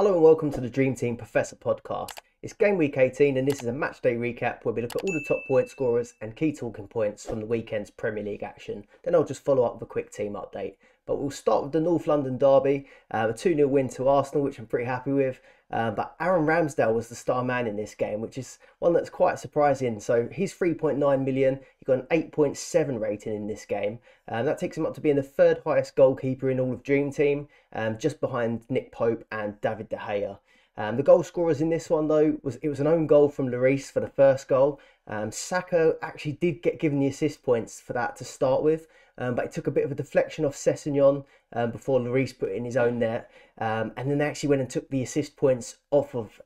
Hello and welcome to the Dream Team Professor podcast. It's game week 18 and this is a match day recap where we look at all the top point scorers and key talking points from the weekend's Premier League action. Then I'll just follow up with a quick team update. But we'll start with the North London derby, a 2-0 win to Arsenal, which I'm pretty happy with. But Aaron Ramsdale was the star man in this game, which is one that's quite surprising. So he's 3.9 million. He got an 8.7 rating in this game. That takes him up to being the third highest goalkeeper in all of Dream Team, just behind Nick Pope and David De Gea. The goal scorers in this one, though, was an own goal from Lloris for the first goal. Saka actually did get given the assist points for that to start with, but it took a bit of a deflection off Sessegnon before Lloris put it in his own net. And then they actually went and took the assist points off of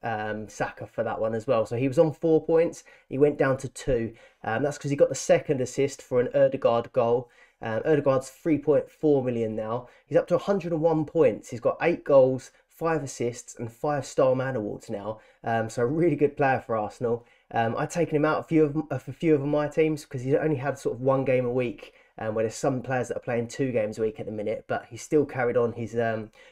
Saka for that one as well. So he was on 4 points. He went down to 2. That's because he got the second assist for an Ødegaard goal. Ødegaard's 3.4 million now. He's up to 101 points. He's got 8 goals, 5 assists and 5 Star Man awards now. So a really good player for Arsenal. I've taken him out a few of my teams because he's only had sort of one game a week. Where there's some players that are playing 2 games a week at the minute, but he still carried on his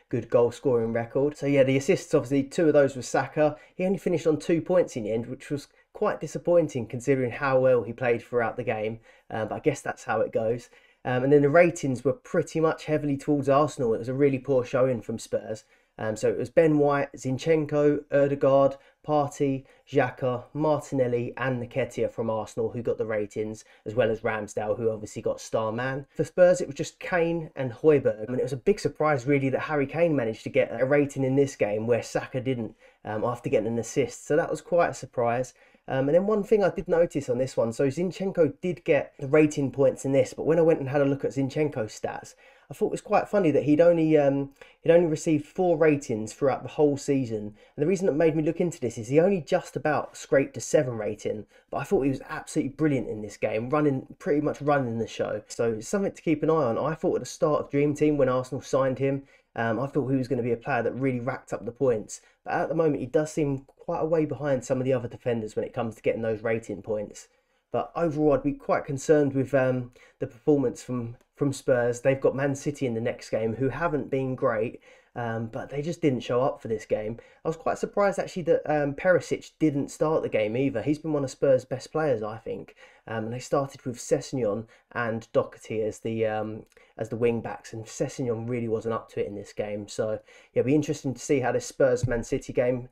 good goal scoring record. So yeah, the assists, obviously 2 of those was Saka. He only finished on 2 points in the end, which was quite disappointing considering how well he played throughout the game. But I guess that's how it goes. And then the ratings were pretty much heavily towards Arsenal. It was a really poor showing from Spurs. So it was Ben White, Zinchenko, Ødegaard, Partey, Xhaka, Martinelli and Nketiah from Arsenal who got the ratings, as well as Ramsdale, who obviously got star man. For Spurs, it was just Kane and Højbjerg. And it was a big surprise, really, that Harry Kane managed to get a rating in this game where Saka didn't after getting an assist. So that was quite a surprise. And then one thing I did notice on this one, so Zinchenko did get the rating points in this, but when I went and had a look at Zinchenko's stats, I thought it was quite funny that he'd only received 4 ratings throughout the whole season. And the reason that made me look into this is he only just about scraped a 7 rating, but I thought he was absolutely brilliant in this game, pretty much running the show. So it's something to keep an eye on. I thought at the start of Dream Team when Arsenal signed him, I thought he was going to be a player that really racked up the points. But at the moment, he does seem quite a way behind some of the other defenders when it comes to getting those rating points. But overall, I'd be quite concerned with the performance from Spurs. They've got Man City in the next game, who haven't been great, but they just didn't show up for this game. I was quite surprised, actually, that Perisic didn't start the game either. He's been one of Spurs' best players, I think. And they started with Sessegnon and Doherty as the wing backs, and Sessegnon really wasn't up to it in this game. So yeah, it'll be interesting to see how this Spurs Man City game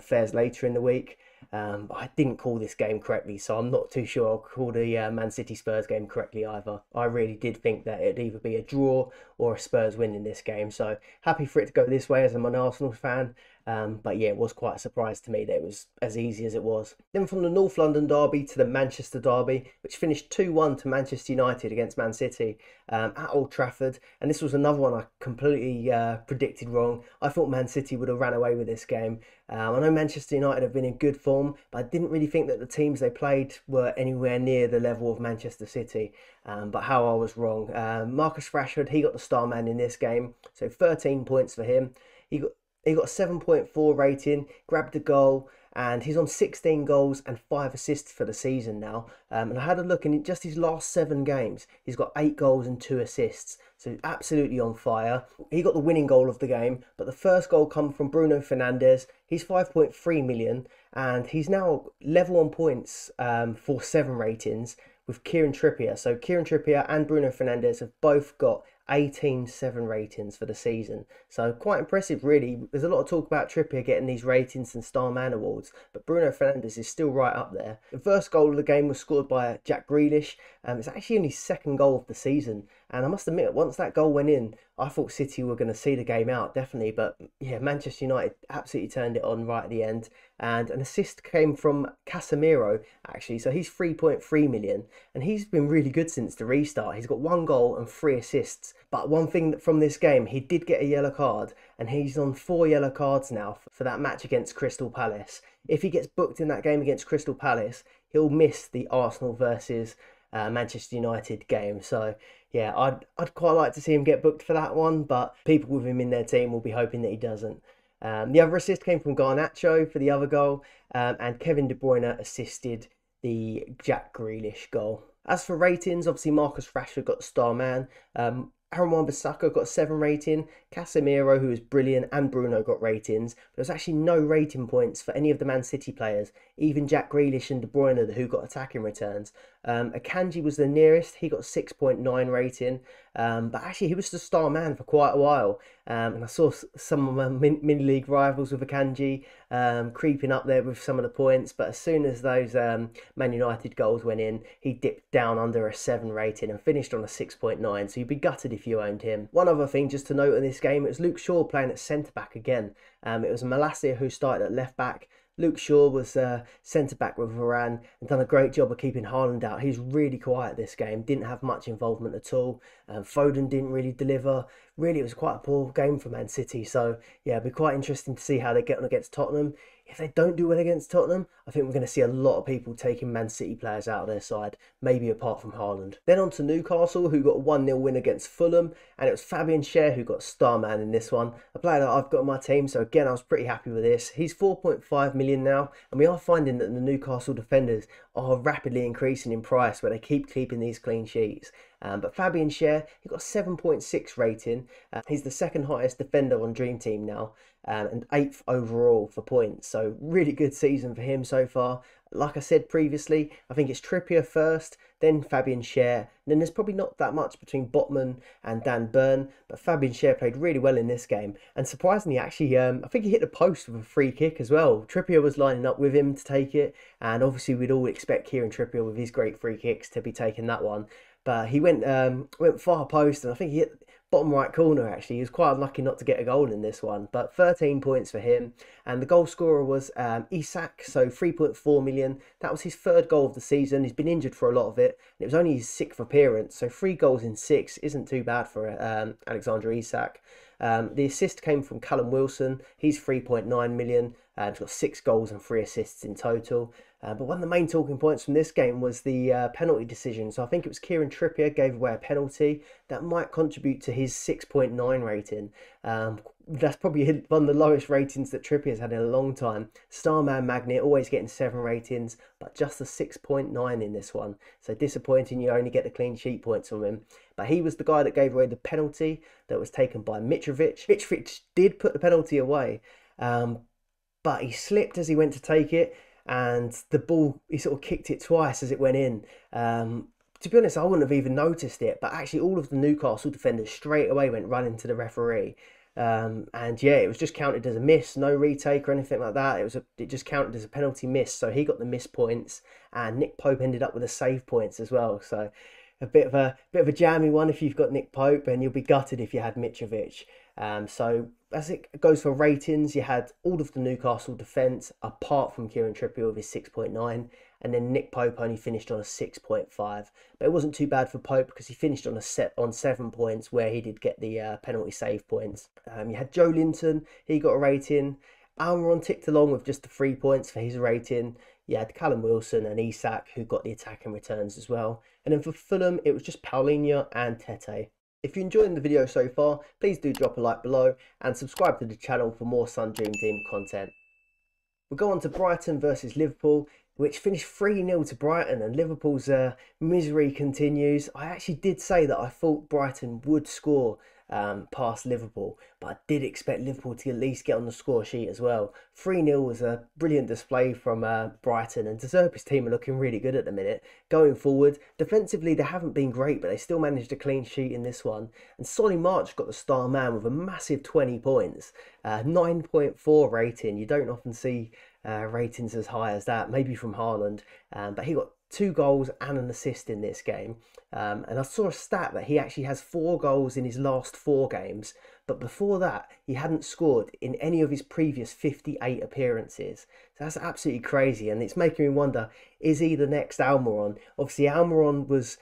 fares later in the week. I didn't call this game correctly, so I'm not too sure I'll call the Man City Spurs game correctly either. I really did think that it'd either be a draw or a Spurs win in this game, so happy for it to go this way as I'm an Arsenal fan. But yeah, it was quite a surprise to me that it was as easy as it was. Then from the North London derby to the Manchester derby, which finished 2-1 to Manchester United against Man City at Old Trafford. And this was another one I completely predicted wrong. I thought Man City would have ran away with this game. I know Manchester United have been in good form, but I didn't really think that the teams they played were anywhere near the level of Manchester City. But how I was wrong. Marcus Rashford, he got the star man in this game. So 13 points for him. He got a 7.4 rating, grabbed a goal, and he's on 16 goals and 5 assists for the season now. And I had a look, and in just his last 7 games, he's got 8 goals and 2 assists. So absolutely on fire. He got the winning goal of the game, but the first goal come from Bruno Fernandes. He's 5.3 million, and he's now level on points for 7 ratings with Kieran Trippier. So Kieran Trippier and Bruno Fernandes have both got 18.7 ratings for the season. So quite impressive, really. There's a lot of talk about Trippier getting these ratings and Star Man awards, but Bruno Fernandes is still right up there. The first goal of the game was scored by Jack Grealish. It's actually only his 2nd goal of the season. And I must admit, once that goal went in, I thought City were going to see the game out, definitely. But yeah, Manchester United absolutely turned it on right at the end. And an assist came from Casemiro, actually. So he's 3.3 million. And he's been really good since the restart. He's got 1 goal and 3 assists. But one thing from this game, he did get a yellow card. And he's on 4 yellow cards now for that match against Crystal Palace. If he gets booked in that game against Crystal Palace, he'll miss the Arsenal versus Manchester United game. So yeah, I'd quite like to see him get booked for that one, but people with him in their team will be hoping that he doesn't. The other assist came from Garnacho for the other goal, and Kevin De Bruyne assisted the Jack Grealish goal. As for ratings, obviously Marcus Rashford got the star man. Aaron Wan-Bissaka got a 7 rating, Casemiro, who was brilliant, and Bruno got ratings. But there was actually no rating points for any of the Man City players, even Jack Grealish and De Bruyne, who got attacking returns. Akanji was the nearest, he got 6.9 rating, but actually he was the star man for quite a while. And I saw some of my mini-league rivals with Akanji creeping up there with some of the points, but as soon as those Man United goals went in, he dipped down under a 7 rating and finished on a 6.9, so you'd be gutted if you owned him. One other thing just to note in this game, it was Luke Shaw playing at centre-back again. It was Malacia who started at left-back. Luke Shaw was centre-back with Varane and done a great job of keeping Haaland out. He was really quiet this game, didn't have much involvement at all. Foden didn't really deliver. Really, it was quite a poor game for Man City. So, yeah, it'll be quite interesting to see how they get on against Tottenham. If they don't do well against Tottenham, I think we're going to see a lot of people taking Man City players out of their side, maybe apart from Haaland. Then on to Newcastle, who got a 1-0 win against Fulham, and it was Fabian Schär who got star man in this one. A player that I've got on my team, so again, I was pretty happy with this. He's 4.5 million now, and we are finding that the Newcastle defenders are rapidly increasing in price where they keep keeping these clean sheets. But Fabian Schär, he got a 7.6 rating. He's the second highest defender on Dream Team now, and 8th overall for points. So really good season for him so far. Like I said previously, I think it's Trippier first, then Fabian Schär, and then there's probably not that much between Botman and Dan Burn, but Fabian Schär played really well in this game, and surprisingly actually, I think he hit the post with a free kick as well. Trippier was lining up with him to take it, and obviously we'd all expect Kieran Trippier with his great free kicks to be taking that one, but he went far post, and I think he hit bottom right corner actually. He was quite unlucky not to get a goal in this one, but 13 points for him. And the goal scorer was Isak, so 3.4 million. That was his 3rd goal of the season. He's been injured for a lot of it, and it was only his 6th appearance, so 3 goals in 6 isn't too bad for Alexander Isak. The assist came from Callum Wilson. He's 3.9 million. He's got 6 goals and 3 assists in total. But one of the main talking points from this game was the penalty decision. So I think it was Kieran Trippier gave away a penalty that might contribute to his 6.9 rating. That's probably one of the lowest ratings that Trippier's had in a long time. Starman Magnet, always getting 7 ratings, but just a 6.9 in this one. So disappointing, you only get the clean sheet points from him. But he was the guy that gave away the penalty that was taken by Mitrovic. Mitrovic did put the penalty away, but he slipped as he went to take it, and the ball, he sort of kicked it twice as it went in. To be honest, I wouldn't have even noticed it, but actually all of the Newcastle defenders straight away went running to the referee. And yeah, it was just counted as a miss, no retake or anything like that. It just counted as a penalty miss, so he got the miss points, and Nick Pope ended up with the save points as well. So a bit of a jammy one if you've got Nick Pope, and you'll be gutted if you had Mitrovic. So as it goes for ratings, you had all of the Newcastle defence apart from Kieran Trippier with his 6.9, and then Nick Pope only finished on a 6.5. But it wasn't too bad for Pope because he finished on 7 points, where he did get the penalty save points. You had Joe Linton, he got a rating. Almiron ticked along with just the 3 points for his rating. You had Callum Wilson and Isak who got the attacking returns as well. And then for Fulham, it was just Paulinho and Tete. If you're enjoying the video so far, please do drop a like below and subscribe to the channel for more Sun Dream Team content. We'll go on to Brighton versus Liverpool, which finished 3-0 to Brighton, and Liverpool's misery continues. I actually did say that I thought Brighton would score past Liverpool, but I did expect Liverpool to at least get on the score sheet as well. 3-0 was a brilliant display from Brighton, and De Zerbi's team are looking really good at the minute. Going forward, defensively they haven't been great, but they still managed a clean sheet in this one. And Solly March got the star man with a massive 20 points, 9.4 rating. You don't often see ratings as high as that, maybe from Haaland, but he got 2 goals and an assist in this game. And I saw a stat that he actually has 4 goals in his last 4 games, but before that he hadn't scored in any of his previous 58 appearances. So that's absolutely crazy, and it's making me wonder, is he the next Almiron? Obviously Almiron was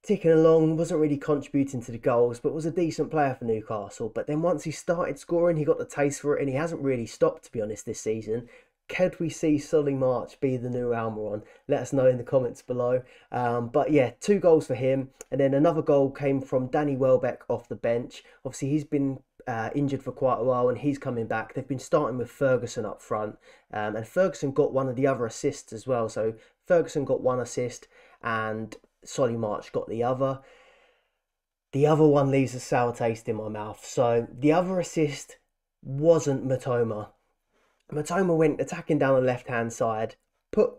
ticking along, wasn't really contributing to the goals, but was a decent player for Newcastle. But then once he started scoring, he got the taste for it, and he hasn't really stopped, to be honest, this season. Could we see Solly March be the new Almiron? Let us know in the comments below. But yeah, 2 goals for him, and then another goal came from Danny Welbeck off the bench. Obviously he's been injured for quite a while, and he's coming back. They've been starting with Ferguson up front, and Ferguson got one of the other assists as well. So Ferguson got 1 assist and Solly March got the other. the other one leaves a sour taste in my mouth. So the other assist wasn't Matoma. Matoma went attacking down the left-hand side, put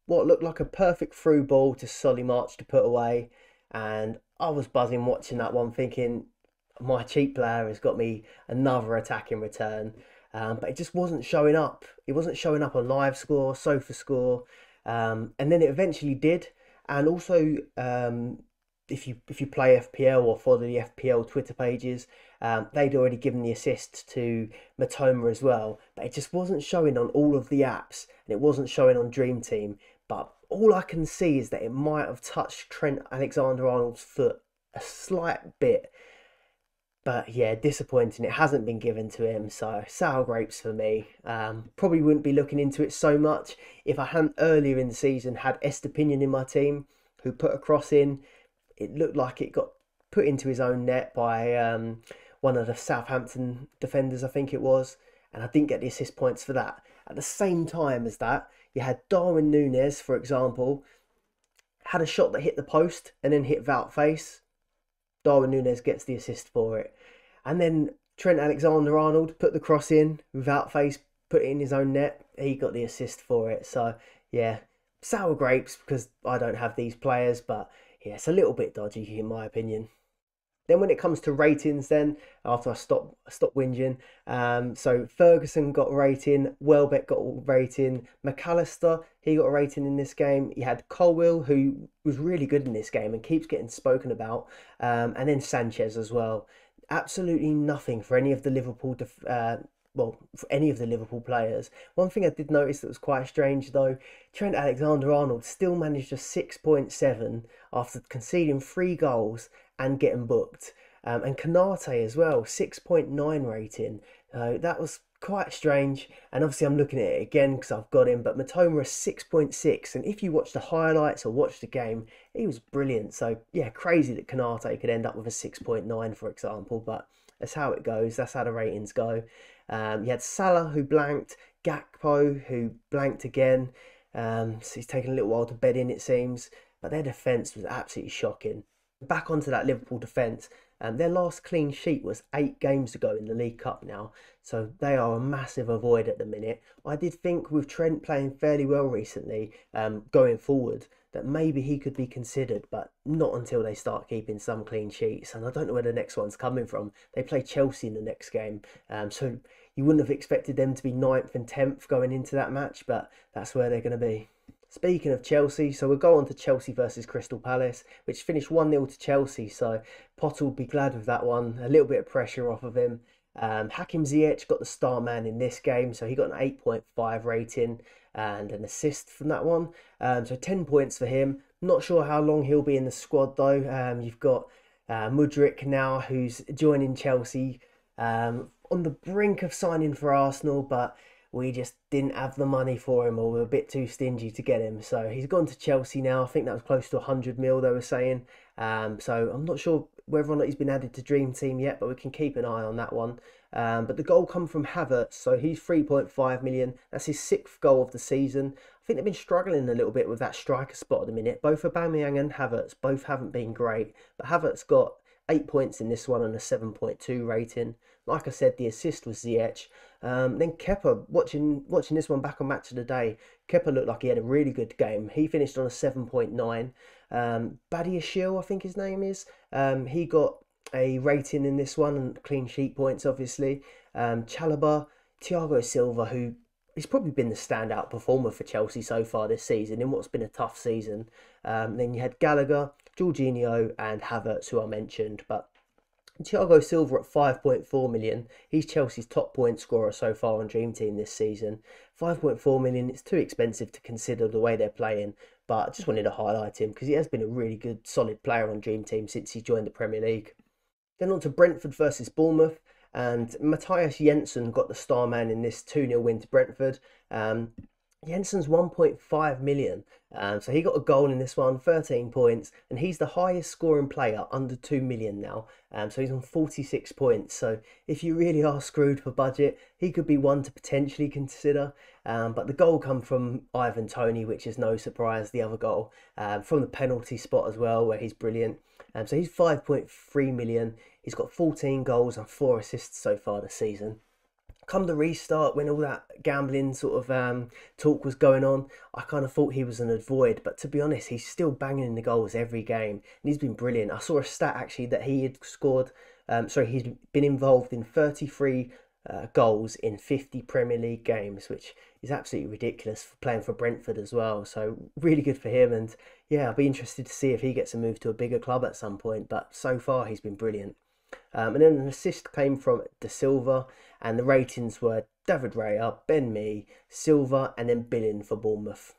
what looked like a perfect through ball to Solly March to put away, and I was buzzing watching that one, thinking my cheap player has got me another attack in return. But it just wasn't showing up. It wasn't showing up on live score, sofa score, and then it eventually did. And also, if you play FPL or follow the FPL Twitter pages, they'd already given the assist to Matoma as well, but it just wasn't showing on all of the apps, and it wasn't showing on Dream Team. But all I can see is that it might have touched Trent Alexander-Arnold's foot a slight bit. But yeah, disappointing. It hasn't been given to him, so sour grapes for me. Probably wouldn't be looking into it so much if I hadn't earlier in the season had Estepinian in my team, who put a cross in. It looked like it got put into his own net by one of the Southampton defenders, I think it was, and I didn't get the assist points for that. At the same time as that, you had Darwin Núñez, for example, had a shot that hit the post and then hit Wout face. Darwin Núñez gets the assist for it. And then Trent Alexander-Arnold put the cross in, without face, put it in his own net. He got the assist for it. So, yeah, sour grapes because I don't have these players, but yeah, it's a little bit dodgy in my opinion. Then when it comes to ratings then, after I stop whinging, so Ferguson got a rating, Welbeck got a rating, McAllister, he got a rating in this game. You had Colwill, who was really good in this game and keeps getting spoken about, and then Sanchez as well. Absolutely nothing for any of the Liverpool for any of the Liverpool players. One thing I did notice that was quite strange though, Trent Alexander-Arnold still managed a 6.7 after conceding 3 goals and getting booked. And Konate as well, 6.9 rating. That was quite strange. And obviously I'm looking at it again because I've got him, but Matoma is 6.6. And if you watch the highlights or watch the game, he was brilliant. So yeah, crazy that Konate could end up with a 6.9, for example, but that's how it goes. That's how the ratings go. You had Salah, who blanked, Gakpo, who blanked again. So he's taken a little while to bed in, it seems. But their defence was absolutely shocking. Back onto that Liverpool defence. Their last clean sheet was 8 games ago in the League Cup now. So they are a massive avoid at the minute. I did think with Trent playing fairly well recently, going forward, that maybe he could be considered, but not until they start keeping some clean sheets. And I don't know where the next one's coming from. They play Chelsea in the next game. So you wouldn't have expected them to be 9th and 10th going into that match, but that's where they're going to be. Speaking of Chelsea, so we'll go on to Chelsea versus Crystal Palace, which finished 1-0 to Chelsea, so Potter will be glad with that one. A little bit of pressure off of him. Hakim Ziyech got the star man in this game, so he got an 8.5 rating and an assist from that one. So 10 points for him. Not sure how long he'll be in the squad though. You've got Mudryk now, who's joining Chelsea, on the brink of signing for Arsenal, but we just didn't have the money for him, or we were a bit too stingy to get him. So he's gone to Chelsea now. I think that was close to 100 mil they were saying. So I'm not sure whether or not he's been added to Dream Team yet, but we can keep an eye on that one. But the goal come from Havertz, so he's 3.5 million. That's his 6th goal of the season. I think they've been struggling a little bit with that striker spot at the minute. Both Aubameyang and Havertz both haven't been great, but Havertz got 8 points in this one and a 7.2 rating. Like I said, the assist was Ziyech. Then Kepa, watching this one back on Match of the Day, Kepa looked like he had a really good game. He finished on a 7.9. Badiashile, I think his name is. He got a rating in this one and clean sheet points, obviously. Chalobah, Thiago Silva, who he's probably been the standout performer for Chelsea so far this season in what's been a tough season. Then you had Gallagher, Jorginho and Havertz, who I mentioned, but Thiago Silva at 5.4 million. He's Chelsea's top point scorer so far on Dream Team this season. 5.4 million, it's too expensive to consider the way they're playing, but I just wanted to highlight him because he has been a really good, solid player on Dream Team since he joined the Premier League. Then on to Brentford versus Bournemouth, and Matthias Jensen got the star man in this 2-0 win to Brentford. Jensen's 1.5 million, so he got a goal in this one, 13 points, and he's the highest scoring player under 2 million now, so he's on 46 points. So if you really are screwed for budget, he could be one to potentially consider, but the goal come from Ivan Toney, which is no surprise, the other goal, from the penalty spot as well, where he's brilliant. So he's 5.3 million. He's got 14 goals and 4 assists so far this season. Come the restart, when all that gambling sort of talk was going on, I kind of thought he was an avoid, but to be honest, he's still banging the goals every game, and he's been brilliant. I saw a stat actually that he had scored, he's been involved in 33 goals in 50 Premier League games, which is absolutely ridiculous for playing for Brentford as well. So really good for him, and yeah, I'll be interested to see if he gets a move to a bigger club at some point, but so far he's been brilliant. And then an assist came from De Silva, and the ratings were David Raya, Ben Mee, Silva, and then Billing for Bournemouth.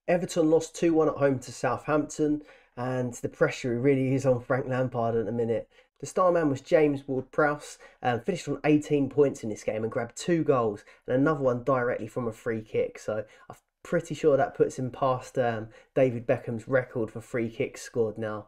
Everton lost 2-1 at home to Southampton, and the pressure really is on Frank Lampard at the minute. The star man was James Ward-Prowse, finished on 18 points in this game and grabbed 2 goals and another one directly from a free kick. So I'm pretty sure that puts him past David Beckham's record for free kicks scored now.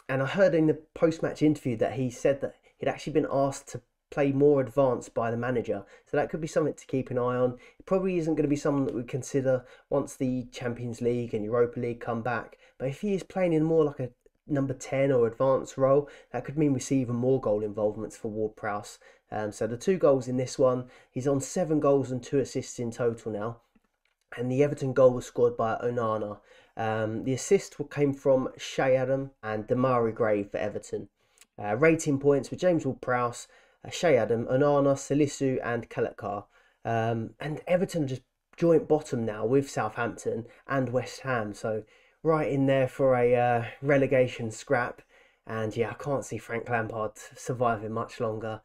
And I heard in the post-match interview that he said that he'd actually been asked to play more advanced by the manager. So that could be something to keep an eye on. It probably isn't going to be someone that we consider once the Champions League and Europa League come back. But if he is playing in more like a number 10 or advanced role, that could mean we see even more goal involvements for Ward-Prowse. So the 2 goals in this one, he's on 7 goals and 2 assists in total now. And the Everton goal was scored by Onana. The assist came from Che Adam and Demarai Gray for Everton. Rating points were James Ward-Prowse, Che Adam, Onana, Salisu and Kalekar. And Everton just joint bottom now with Southampton and West Ham. So right in there for a relegation scrap. And yeah, I can't see Frank Lampard surviving much longer.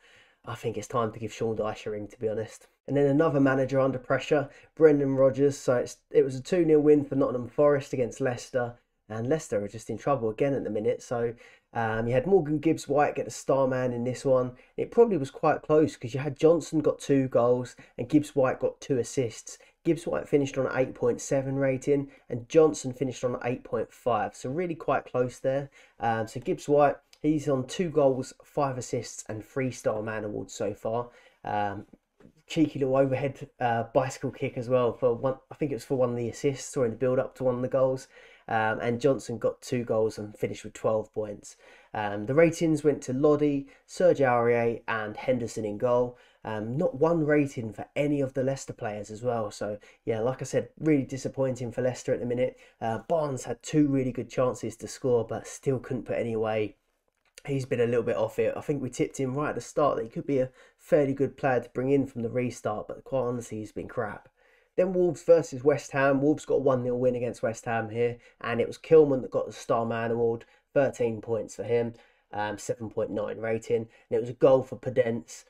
I think it's time to give Sean Dyche a ring, to be honest. And then another manager under pressure, Brendan Rodgers. So it was a 2-0 win for Nottingham Forest against Leicester. And Leicester are just in trouble again at the minute. So you had Morgan Gibbs-White get the star man in this one. It probably was quite close because you had Johnson got 2 goals and Gibbs-White got 2 assists. Gibbs-White finished on an 8.7 rating and Johnson finished on an 8.5. So really quite close there. So Gibbs-White, he's on 2 goals, 5 assists and 3 star man awards so far. Cheeky little overhead bicycle kick as well for one. I think it was for one of the assists or in the build up to one of the goals. And Johnson got 2 goals and finished with 12 points. The ratings went to Lodi, Serge Aurier and Henderson in goal. Not one rating for any of the Leicester players as well. So yeah, like I said, really disappointing for Leicester at the minute. Barnes had 2 really good chances to score, but still couldn't put any away. He's been a little bit off it. I think we tipped him right at the start that he could be a fairly good player to bring in from the restart, but quite honestly, he's been crap. Then Wolves versus West Ham. Wolves got a 1-0 win against West Ham here, and it was Kilman that got the Star Man Award, 13 points for him, 7.9 rating, and it was a goal for Podence.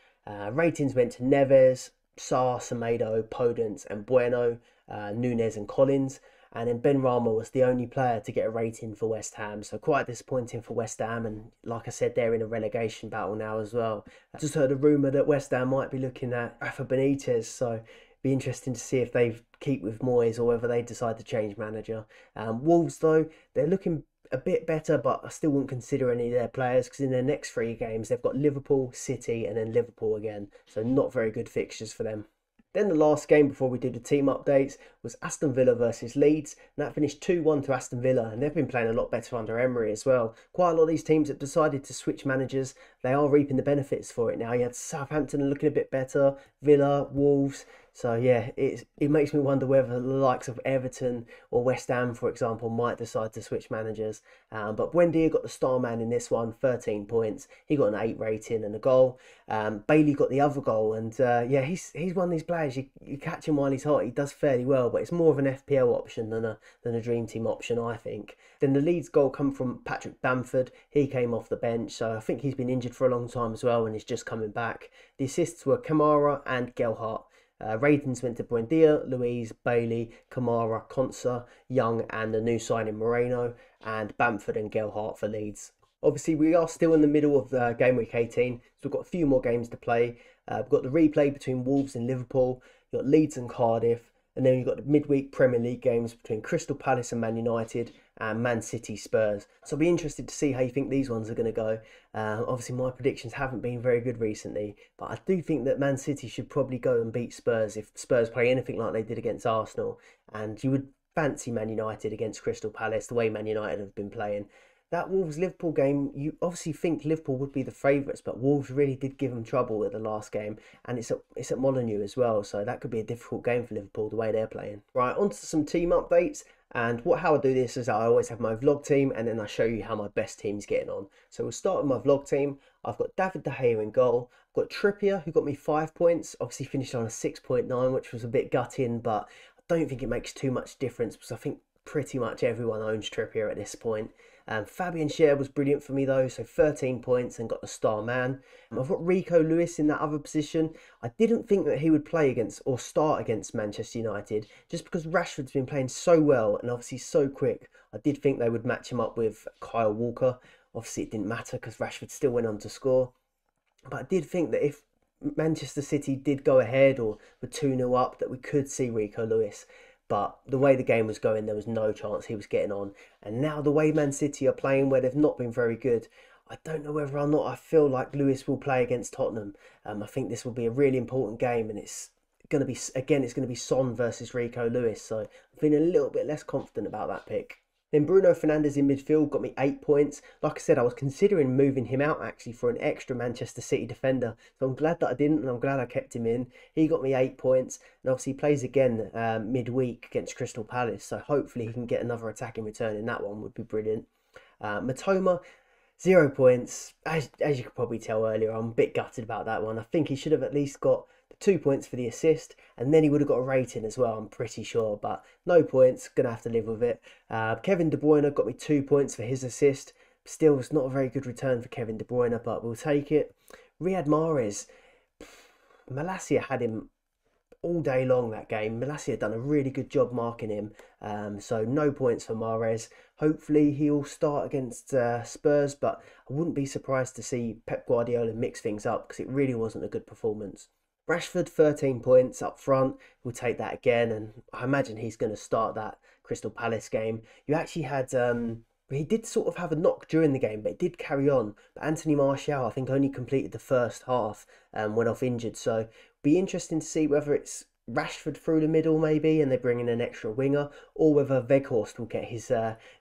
Ratings went to Neves, Sarr, Semedo, Podence and Bueno, Nunes and Collins. And then Benrahma was the only player to get a rating for West Ham. So quite disappointing for West Ham. And like I said, they're in a relegation battle now as well. I just heard a rumour that West Ham might be looking at Rafa Benitez. So it'd be interesting to see if they keep with Moyes or whether they decide to change manager. Wolves, though, they're looking a bit better, but I still wouldn't consider any of their players because in their next 3 games, they've got Liverpool, City and then Liverpool again. So not very good fixtures for them. Then the last game before we did the team updates was Aston Villa versus Leeds, and that finished 2-1 to Aston Villa, and they've been playing a lot better under Emery as well. Quite a lot of these teams have decided to switch managers. They are reaping the benefits for it now. You had Southampton looking a bit better, Villa, Wolves. So yeah, it makes me wonder whether the likes of Everton or West Ham, for example, might decide to switch managers. But Buendia got the star man in this one, 13 points. He got an 8 rating and a goal. Bailey got the other goal, and yeah, he's one of these players you catch him while he's hot. He does fairly well, but it's more of an FPL option than a dream team option, I think. Then the Leeds goal come from Patrick Bamford. He came off the bench, so I think he's been injured for a long time as well, and he's just coming back. The assists were Kamara and Gelhardt. Ratings went to Buendia, Louise, Bailey, Kamara, Konsa, Young and the new signing Moreno, and Bamford and Gelhardt for Leeds. Obviously, we are still in the middle of the game week 18, so we've got a few more games to play. We've got the replay between Wolves and Liverpool, you've got Leeds and Cardiff, and then you've got the midweek Premier League games between Crystal Palace and Man United and Man City Spurs. So I'll be interested to see how you think these ones are going to go. Obviously, my predictions haven't been very good recently, but I do think that Man City should probably go and beat Spurs if Spurs play anything like they did against Arsenal. And you would fancy Man United against Crystal Palace, the way Man United have been playing. That Wolves-Liverpool game, you obviously think Liverpool would be the favourites, but Wolves really did give them trouble at the last game, and it's at Molineux as well, so that could be a difficult game for Liverpool the way they're playing. Right, on to some team updates, and how I do this is I always have my vlog team, and then I show you how my best team's getting on. So we'll start with my vlog team. I've got David De Gea in goal. I've got Trippier, who got me 5 points, obviously finished on a 6.9, which was a bit gutting, but I don't think it makes too much difference, because I think pretty much everyone owns Trippier at this point. Fabian Schär was brilliant for me though, so 13 points and got the star man. I've got Rico Lewis in that other position. I didn't think that he would play against or start against Manchester United, just because Rashford's been playing so well and obviously so quick. I did think they would match him up with Kyle Walker. Obviously it didn't matter because Rashford still went on to score. But I did think that if Manchester City did go ahead or were 2-0 up, that we could see Rico Lewis. But the way the game was going, there was no chance he was getting on. And now the way Man City are playing, where they've not been very good, I don't know whether or not I feel like Lewis will play against Tottenham. I think this will be a really important game, and it's going to be, again, it's going to be Son versus Rico Lewis. So I'm feeling a little bit less confident about that pick. Then Bruno Fernandes in midfield got me 8 points. Like I said, I was considering moving him out actually for an extra Manchester City defender. So I'm glad that I didn't, and I'm glad I kept him in. He got me 8 points, and obviously he plays again midweek against Crystal Palace. So hopefully he can get another attacking return in that one, would be brilliant. Matoma, 0 points. As you could probably tell earlier, I'm a bit gutted about that one. I think he should have at least got 2 points for the assist, and then he would have got a rating as well, I'm pretty sure, but no points, gonna have to live with it. Kevin De Bruyne got me 2 points for his assist. Still, it's not a very good return for Kevin De Bruyne, but we'll take it. Riyad Mahrez, Malacia had him all day long that game. Malacia done a really good job marking him, so no points for Mahrez. Hopefully he'll start against Spurs, but I wouldn't be surprised to see Pep Guardiola mix things up, because it really wasn't a good performance. Rashford, 13 points up front. We'll take that again, and I imagine he's going to start that Crystal Palace game. You actually had, he did sort of have a knock during the game, but it did carry on. But Anthony Martial, I think, only completed the first half and went off injured. So be interesting to see whether it's Rashford through the middle maybe, and they bring in an extra winger, or whether Weghorst will get his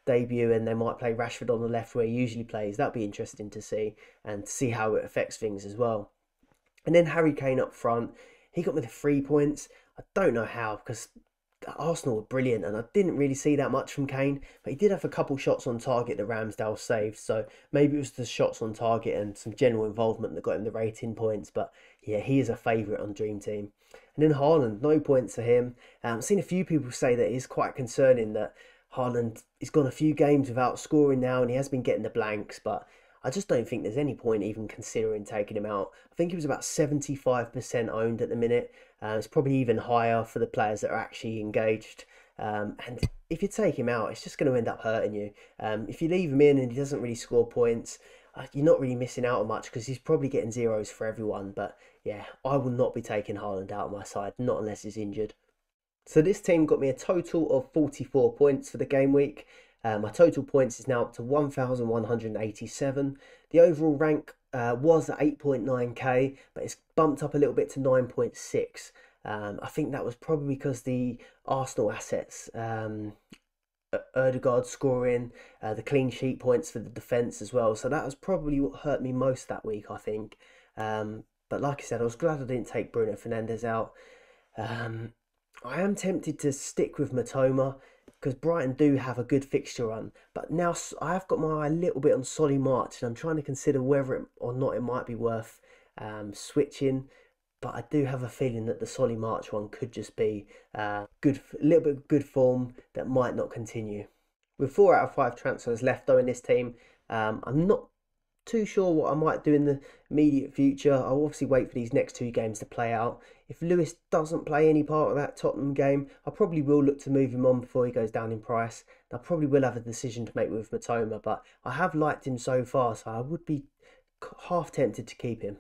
debut and they might play Rashford on the left where he usually plays. That'd be interesting to see, and see how it affects things as well. And then Harry Kane up front, he got me the 3 points. I don't know how, because Arsenal were brilliant, and I didn't really see that much from Kane, but he did have a couple shots on target that Ramsdale saved, so maybe it was the shots on target and some general involvement that got him the rating points. But yeah, he is a favourite on Dream Team. And then Haaland, no points for him. I've seen a few people say that it is quite concerning that Haaland has gone a few games without scoring now, and he has been getting the blanks, but I just don't think there's any point even considering taking him out. I think he was about 75% owned at the minute. It's probably even higher for the players that are actually engaged. And if you take him out, it's just going to end up hurting you. If you leave him in and he doesn't really score points, you're not really missing out on much, because he's probably getting zeros for everyone. But yeah, I will not be taking Haaland out of my side, not unless he's injured. So this team got me a total of 44 points for the game week. My total points is now up to 1,187. The overall rank was at 8.9k, but it's bumped up a little bit to 9.6. I think that was probably because the Arsenal assets, Ødegaard scoring, the clean sheet points for the defence as well. So that was probably what hurt me most that week, I think. But like I said, I was glad I didn't take Bruno Fernandes out. I am tempted to stick with Matoma, because Brighton do have a good fixture run. But now I've got my eye a little bit on Solly March, and I'm trying to consider whether or not it might be worth switching. But I do have a feeling that the Solly March one could just be good, a little bit of good form that might not continue. With 4 out of 5 transfers left though in this team, I'm not too sure what I might do in the immediate future. I'll obviously wait for these next 2 games to play out. If Lewis doesn't play any part of that Tottenham game, I probably will look to move him on before he goes down in price. I probably will have a decision to make with Matoma, but I have liked him so far, so I would be half tempted to keep him.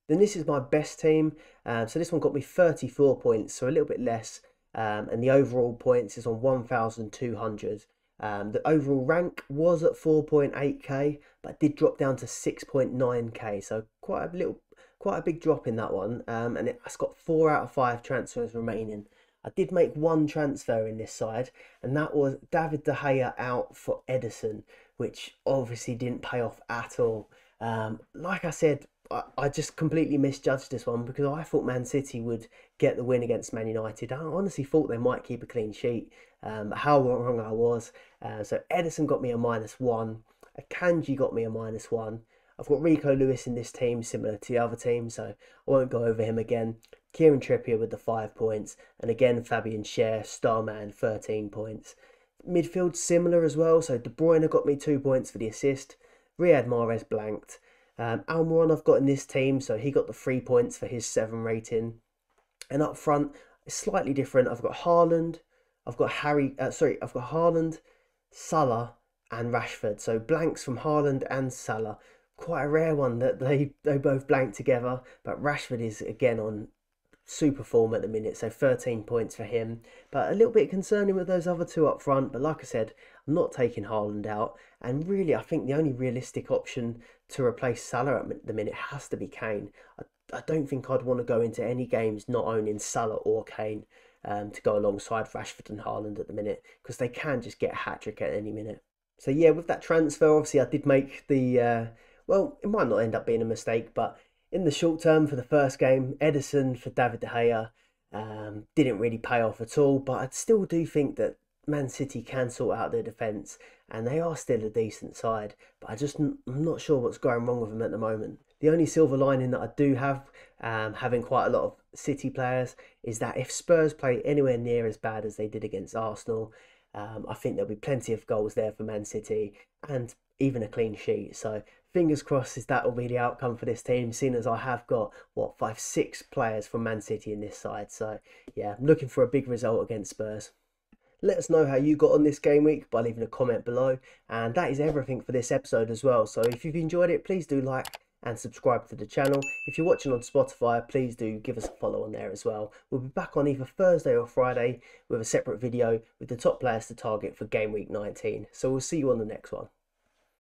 Then this is my best team. So this one got me 34 points, so a little bit less. And the overall points is on 1,200. The overall rank was at 4.8k, but did drop down to 6.9k, so quite a big drop in that one. And it's got 4 out of 5 transfers remaining. I did make one transfer in this side, and that was David De Gea out for Ederson. which obviously didn't pay off at all. Like I said, I just completely misjudged this one because I thought Man City would get the win against Man United. I honestly thought they might keep a clean sheet. How wrong I was. So Ederson got me a -1. Akanji got me a -1. I've got Rico Lewis in this team, similar to the other team, so I won't go over him again. Kieran Trippier with the 5 points, and again Fabian Schär, Starman, 13 points. Midfield similar as well, so De Bruyne got me 2 points for the assist. Riyad Mahrez blanked. Almiron I've got in this team, so he got the 3 points for his 7 rating. And up front, it's slightly different. I've got Haaland, I've got Haaland, Salah, and Rashford. So blanks from Haaland and Salah. Quite a rare one that they both blank together, but Rashford is again on super form at the minute, so 13 points for him. But a little bit concerning with those other two up front, but like I said, I'm not taking Haaland out, and really I think the only realistic option to replace Salah at the minute has to be Kane. I don't think I'd want to go into any games not owning Salah or Kane to go alongside Rashford and Haaland at the minute, because they can just get a hat-trick at any minute. So yeah, with that transfer, obviously I did make the well, it might not end up being a mistake, but in the short term for the first game, Ederson for David De Gea didn't really pay off at all. But I still do think that Man City can sort out their defence, and they are still a decent side. But I'm not sure what's going wrong with them at the moment. The only silver lining that I do have, having quite a lot of City players, is that if Spurs play anywhere near as bad as they did against Arsenal, I think there'll be plenty of goals there for Man City and even a clean sheet. So fingers crossed that will be the outcome for this team, seeing as I have got, 5-6 players from Man City in this side. So yeah, I'm looking for a big result against Spurs. Let us know how you got on this game week by leaving a comment below. And that is everything for this episode as well. So if you've enjoyed it, please do like and subscribe to the channel. If you're watching on Spotify, please do give us a follow on there as well. We'll be back on either Thursday or Friday with a separate video with the top players to target for game week 19. So we'll see you on the next one.